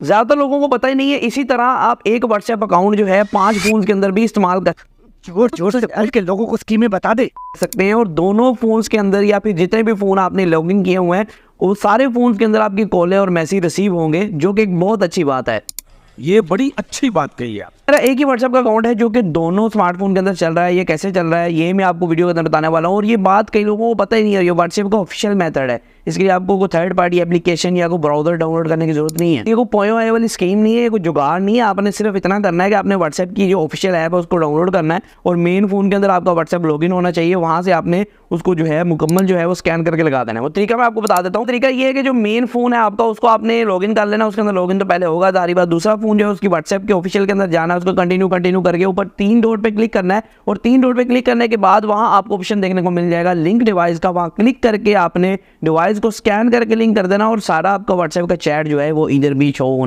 ज्यादातर लोगों को पता ही नहीं है। इसी तरह आप एक व्हाट्सएप अकाउंट जो है 5 फोन के अंदर भी इस्तेमाल कर जोर जोर से बोल के लोगों को स्कीमें बता दे सकते हैं, और दोनों फोन्स के अंदर या फिर जितने भी फोन आपने लॉगिन किए हुए हैं वो सारे फोन्स के अंदर आपकी कॉलें और मैसेज रिसीव होंगे, जो कि एक बहुत अच्छी बात है। ये बड़ी अच्छी बात कही है। मेरा एक ही व्हाट्सएप का अकाउंट है जो कि दोनों स्मार्टफोन के अंदर चल रहा है। ये कैसे चल रहा है ये मैं आपको वीडियो के अंदर बताने वाला हूँ, और ये बात कई लोगों को पता ही नहीं है। ये व्हाट्सएप का ऑफिशियल मेथड है, इसके लिए आपको कोई थर्ड पार्टी एप्लीकेशन या कोई ब्राउजर डाउनलोड करने की जरूरत नहीं है। ये कोई पोयो आए वाली स्कीम नहीं है, ये कोई जुगाड़ नहीं है। आपने सिर्फ इतना करना है कि आपने व्हाट्सएप की जो ऑफिशियल ऐप है उसको डाउनलोड करना है, और मेन फोन के अंदर आपका व्हाट्सएप लॉगिन होना चाहिए। वहां से आपने उसको जो है मुकम्मल जो है वो स्कैन करके लगा देना है। वो तरीका मैं आपको बता देता हूँ। तरीका ये है कि जो मेन फोन है आपका उसको आपने लॉगिन कर लेना, उसके अंदर लॉगिन तो पहले होगा सारी बात। दूसरा फोन जो है उसकी व्हाट्सएप के ऑफिशियल के अंदर जाना है, उसको कंटिन्यू करके ऊपर 3 डॉट पे क्लिक करना है, और 3 डॉट पे क्लिक करने के बाद वहां आपको ऑप्शन देखने को मिल जाएगा लिंक डिवाइस का। वहां क्लिक करके आपने डिवाइस को स्कैन करके लिंक कर देना, और सारा आपका व्हाट्सएप का चैट जो है वो इधर भी शो होना